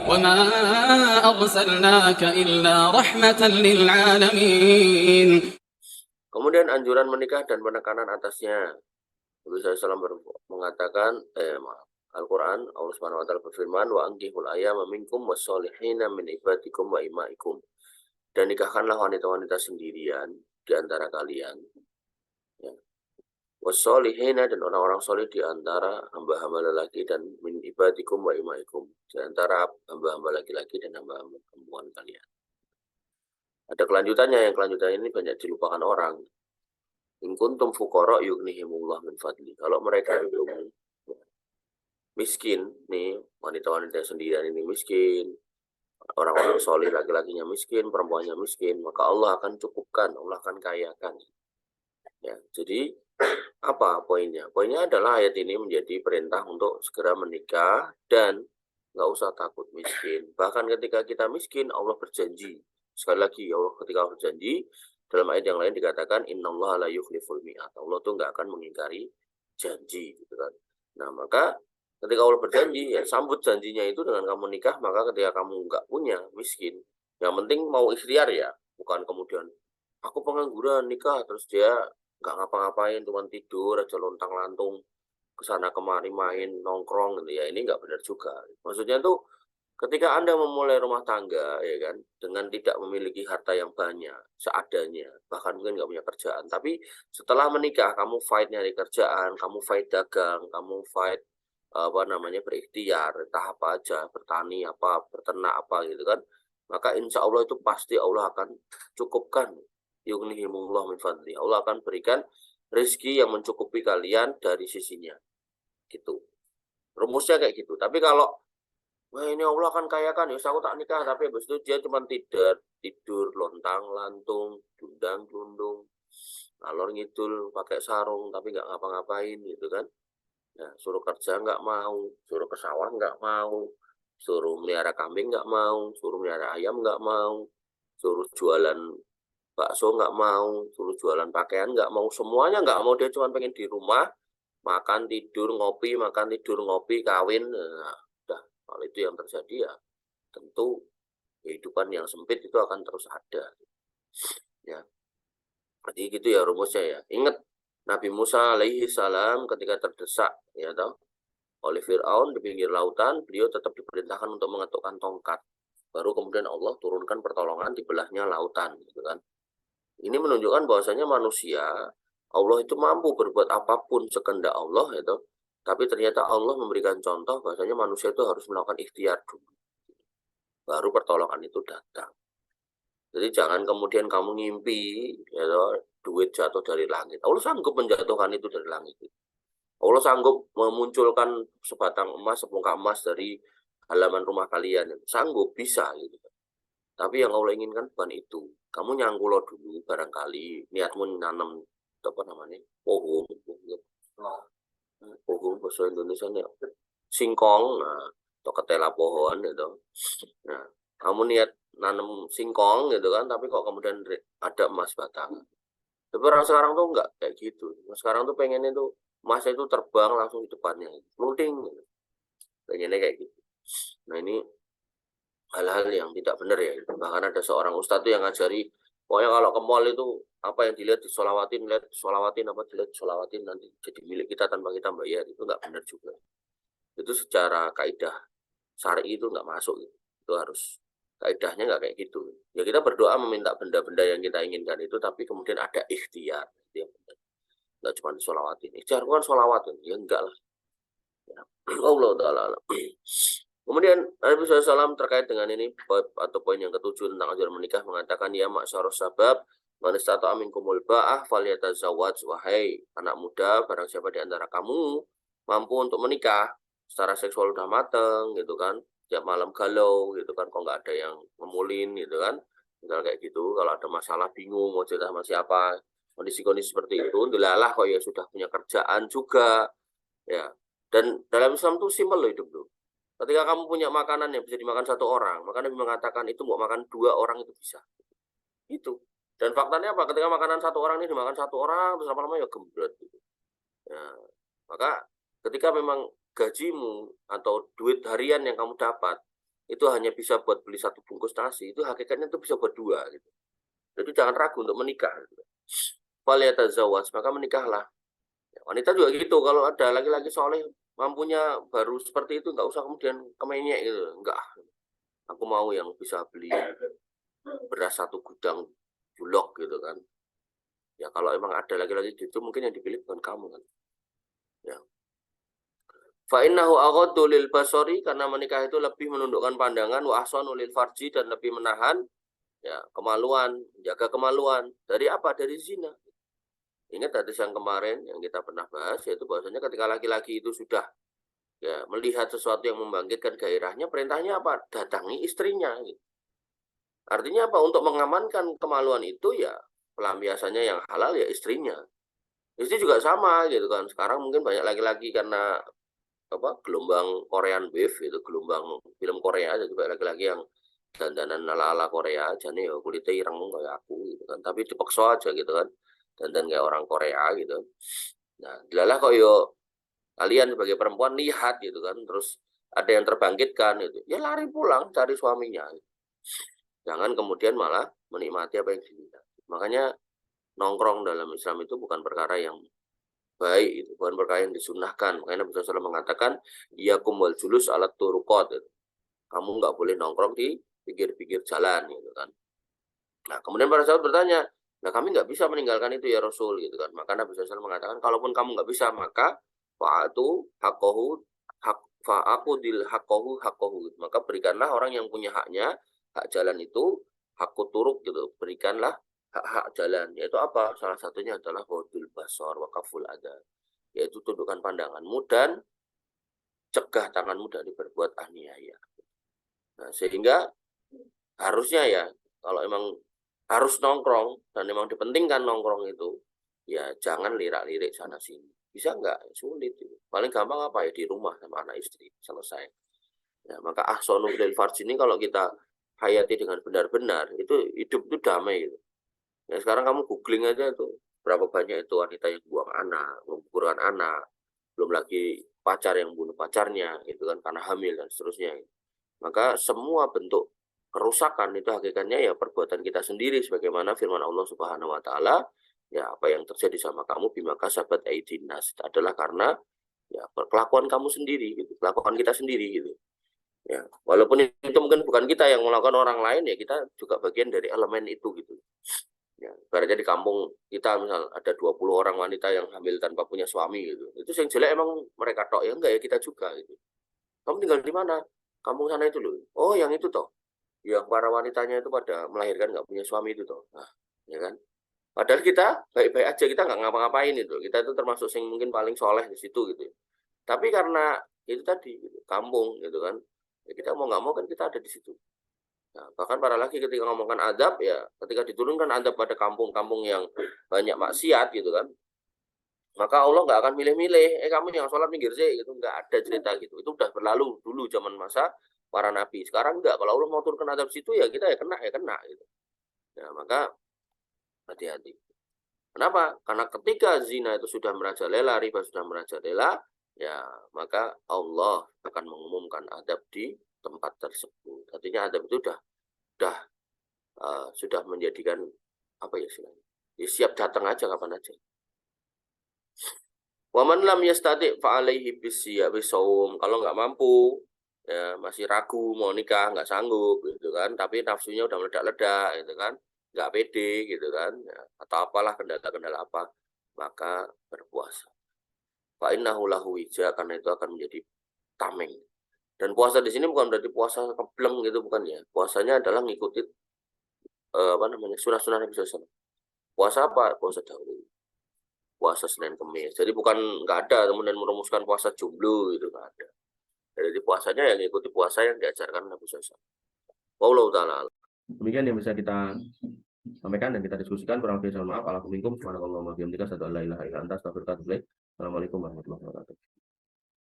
وما أرسلناك إلا رحمة للعالمين. Kemudian anjuran menikah dan penekanan atasnya. Nabi SAW mengatakan, Al-Quran, Allah Subhanahu wa taala berfirman, wa ankihul ayyama minkum wassolihina min ibadikum wa imaikum. Dan nikahkanlah wanita-wanita sendirian di antara kalian. Ya. Wassolihina, dan orang-orang soleh di antara hamba-hamba lelaki dan min ibadikum wa imaikum, di antara hamba-hamba laki-laki dan hamba-hamba perempuan kalian. Ada kelanjutannya, yang kelanjutan ini banyak dilupakan orang. In kuntum fuqara yughnihimullah min fadli. Kalau mereka itu miskin, nih wanita-wanita sendirian ini miskin, orang-orang soleh laki-lakinya miskin, perempuannya miskin, maka Allah akan cukupkan, Allah akan kayakan. Ya, jadi apa poinnya? Poinnya adalah ayat ini menjadi perintah untuk segera menikah dan nggak usah takut miskin. Bahkan ketika kita miskin, Allah berjanji. Sekali lagi, Allah ketika berjanji, dalam ayat yang lain dikatakan, innallaha la yukhliful mi'ad. Allah tuh nggak akan mengingkari janji, gitu kan. Nah, maka ketika Allah berjanji, ya sambut janjinya itu dengan kamu nikah. Maka ketika kamu nggak punya, miskin, yang penting mau ikhtiar ya, bukan kemudian aku pengangguran nikah terus dia nggak ngapa-ngapain, cuma tidur aja lontang-lantung kesana kemari main nongkrong gitu ya. Ini nggak benar juga. Maksudnya tuh ketika Anda memulai rumah tangga ya kan, dengan tidak memiliki harta yang banyak, seadanya, bahkan mungkin nggak punya kerjaan, tapi setelah menikah kamu fight nyari kerjaan, kamu fight dagang, kamu fight apa namanya berikhtiar, entah apa aja, bertani apa, berternak apa gitu kan, maka insya Allah itu pasti Allah akan cukupkan. Yughnihimullah min fadli. Allah akan berikan rezeki yang mencukupi kalian dari sisinya. Gitu. Rumusnya kayak gitu. Tapi kalau wah ini Allah akan kayakan, ya aku tak nikah, tapi habis itu dia cuma tidur lontang lantung, dundang dundung, ngalor ngidul, pakai sarung, tapi nggak ngapa-ngapain gitu kan. Nah, suruh kerja nggak mau, suruh ke sawah nggak mau, suruh melihara kambing nggak mau, suruh melihara ayam nggak mau, suruh jualan bakso nggak mau, suruh jualan pakaian nggak mau, semuanya nggak mau. Dia cuma pengen di rumah, makan, tidur, ngopi, makan, tidur, ngopi, kawin. Nah, udah, kalau itu yang terjadi ya tentu kehidupan yang sempit itu akan terus ada. Ya, jadi gitu ya rumusnya ya. Ingat, Nabi Musa alaihi salam ketika terdesak ya toh oleh Fir'aun di pinggir lautan, beliau tetap diperintahkan untuk mengetukkan tongkat. Baru kemudian Allah turunkan pertolongan di belahnya lautan, gitu kan. Ini menunjukkan bahwasanya manusia, Allah itu mampu berbuat apapun sekehendak Allah, itu. Tapi ternyata Allah memberikan contoh bahwasanya manusia itu harus melakukan ikhtiar dulu. Baru pertolongan itu datang. Jadi jangan kemudian kamu ngimpi, ya toh, duit jatuh dari langit. Allah sanggup menjatuhkan itu dari langit. Allah sanggup memunculkan sebatang emas, sebongkah emas dari halaman rumah kalian. Sanggup, bisa gitu. Tapi yang Allah inginkan bukan itu. Kamu nyangkulo dulu barangkali niatmu nanam apa namanya? Pohon. Pohon bahasa Indonesia nya singkong, nah, atau ketela pohon gitu. Nah, kamu niat nanam singkong gitu kan, tapi kok kemudian ada emas batang. Tapi orang sekarang tuh enggak kayak gitu. Sekarang tuh pengennya tuh emas itu terbang langsung di depannya. Meluding gitu. Pengennya kayak gitu. Nah, ini hal-hal yang tidak benar ya. Bahkan ada seorang ustadz tuh yang ngajari, pokoknya kalau ke mall itu apa yang dilihat disolawatin, lihat disolawatin, apa dilihat disolawatin, nanti jadi milik kita tanpa kita bayar. Itu nggak benar juga. Itu secara kaidah syar'i itu nggak masuk gitu. Itu harus kaidahnya nggak kayak gitu. Ya kita berdoa meminta benda-benda yang kita inginkan itu, tapi kemudian ada ikhtiar. Itu yang benar. Nggak cuma disolawatin. Ikhtiar kan solawat, ya enggak lah. Ya. Allah Ta'ala. Kemudian Nabi SAW terkait dengan ini atau poin yang ketujuh tentang ajaran menikah mengatakan, ya maksarus sabab man istata'a minkumul ba'ah falyatazawwaj. Wahai anak muda, barang siapa di antara kamu mampu untuk menikah, secara seksual udah mateng gitu kan, tiap malam galau gitu kan, kok nggak ada yang ngemulin gitu kan, misal kayak gitu. Kalau ada masalah bingung mau cerita sama siapa, kondisi-kondisi seperti itu, dilalah kok ya sudah punya kerjaan juga ya. Dan dalam Islam tuh simpel loh hidup tuh. Ketika kamu punya makanan yang bisa dimakan satu orang, maka Nabi mengatakan itu mau makan dua orang itu bisa. Itu. Dan faktanya apa? Ketika makanan satu orang ini dimakan satu orang, terus lama-lama ya gembrot. Gitu. Ya, maka ketika memang gajimu atau duit harian yang kamu dapat itu hanya bisa buat beli 1 bungkus nasi, itu hakikatnya itu bisa buat 2 gitu. Jadi jangan ragu untuk menikah gitu. Falyatazawwaj, maka menikahlah. Ya, wanita juga gitu, kalau ada laki-laki soleh mampunya baru seperti itu, nggak usah kemudian kemenyek gitu, enggak. Aku mau yang bisa beli beras 1 gudang bulog gitu kan. Ya kalau emang ada laki-laki gitu mungkin yang dipilih bukan kamu kan. Ya. Fa innahu aghaddu lil basari, karena menikah itu lebih menundukkan pandangan, wa ahsanu lil farji, dan lebih menahan ya kemaluan, jaga kemaluan. Dari apa? Dari zina. Ingat hadis yang kemarin yang kita pernah bahas, yaitu bahwasanya ketika laki-laki itu sudah ya melihat sesuatu yang membangkitkan gairahnya, perintahnya apa? Datangi istrinya gitu. Artinya apa? Untuk mengamankan kemaluan itu ya pelampiasannya yang halal ya istrinya. Istri juga sama gitu kan. Sekarang mungkin banyak laki-laki karena apa gelombang Korean Wave itu, gelombang film Korea aja juga laki-laki yang dandanan ala-ala Korea aja nih, kulitnya ireng kayak aku gitu kan, tapi dipaksa aja gitu kan, dandan kayak orang Korea gitu. Nah dilalah kok yo kalian sebagai perempuan lihat gitu kan, terus ada yang terbangkitkan itu ya lari pulang cari suaminya, jangan kemudian malah menikmati apa yang dilihat. Makanya nongkrong dalam Islam itu bukan perkara yang baik, itu bukan perkara yang disunahkan. Makanya Nabi SAW mengatakan iyakum wal julus alat turuqat, gitu. Kamu nggak boleh nongkrong di pinggir-pinggir jalan gitu kan. Nah kemudian para sahabat bertanya, nah kami nggak bisa meninggalkan itu ya Rasul gitu kan. Maka Nabi SAW mengatakan kalaupun kamu nggak bisa, maka fa'atu haqqahu fa'aqudil haqqahu, maka berikanlah orang yang punya haknya, hak jalan itu, hakku turuk gitu, berikanlah hak-hak jalan, yaitu apa? Salah satunya adalah wadul basor wa kaful ada, yaitu tundukkan pandanganmu dan cegah tanganmu dari berbuat aniaya. Nah, sehingga harusnya ya, kalau emang harus nongkrong dan memang dipentingkan nongkrong itu, ya jangan lirak-lirik sana sini. Bisa nggak? Sulit. Paling gampang apa ya, di rumah sama anak istri, selesai. Ya, maka ahsanu lil farj ini kalau kita hayati dengan benar-benar, itu hidup itu damai gitu. Ya sekarang kamu googling aja tuh, berapa banyak itu wanita yang buang anak, menggugurkan anak, belum lagi pacar yang bunuh pacarnya, itu kan karena hamil dan seterusnya. Maka semua bentuk kerusakan itu hakikatnya ya perbuatan kita sendiri, sebagaimana firman Allah Subhanahu wa taala, ya apa yang terjadi sama kamu bimaka sahabat aidinas adalah karena ya kelakuan kamu sendiri gitu, kelakuan kita sendiri gitu. Ya, walaupun itu mungkin bukan kita yang melakukan, orang lain, ya kita juga bagian dari elemen itu gitu. Ya, ibaratnya di kampung kita misal ada 20 orang wanita yang hamil tanpa punya suami gitu. Itu yang jelek emang mereka tok ya, enggak ya kita juga gitu. Kamu tinggal di mana? Kampung sana itu loh. Oh, yang itu toh. Yang para wanitanya itu pada melahirkan nggak punya suami itu toh. Nah, ya kan? Padahal kita baik-baik aja, kita nggak ngapa-ngapain itu. Kita itu termasuk yang mungkin paling soleh di situ gitu. Tapi karena itu tadi gitu, kampung gitu kan. Ya kita mau nggak mau kan kita ada di situ. Nah, bahkan para laki ketika ngomongkan adab ya, ketika diturunkan adab pada kampung-kampung yang banyak maksiat gitu kan, maka Allah nggak akan milih-milih, kamu yang sholat minggir sih, gitu, nggak ada cerita gitu. Itu udah berlalu dulu zaman masa para nabi. Sekarang enggak, kalau Allah mau turunkan adab situ ya kita ya kena gitu. Ya maka hati-hati. Kenapa? Karena ketika zina itu sudah merajalela, riba sudah merajalela, ya maka Allah akan mengumumkan adab di tempat tersebut. Artinya adab itu sudah menjadikan apa ya istilahnya? Ya, siap datang aja kapan aja. Waman lam yastati fa alaihi bisaum. Kalau nggak mampu, ya masih ragu mau nikah, nggak sanggup gitu kan, tapi nafsunya udah meledak-ledak gitu kan, nggak pede gitu kan, ya, atau apalah kendala-kendala apa, maka berpuasa. Fa innahu lahu wija, karena itu akan menjadi tameng. Dan puasa di sini bukan berarti puasa kebleng gitu, bukan ya. Puasanya adalah ngikutin apa namanya, sunah-sunah Nabi SAW. Puasa apa? Puasa dahulu. Puasa Senin Kemis. Jadi bukan nggak ada kemudian merumuskan puasa jomblo gitu, nggak ada. Jadi puasanya yang ngikuti puasa yang diajarkan Nabi SAW. Wallahu ta'ala. Demikian yang bisa kita sampaikan dan kita diskusikan. Kurang lebih mohon maaf. Assalamualaikum warahmatullahi wabarakatuh. Assalamualaikum warahmatullahi wabarakatuh.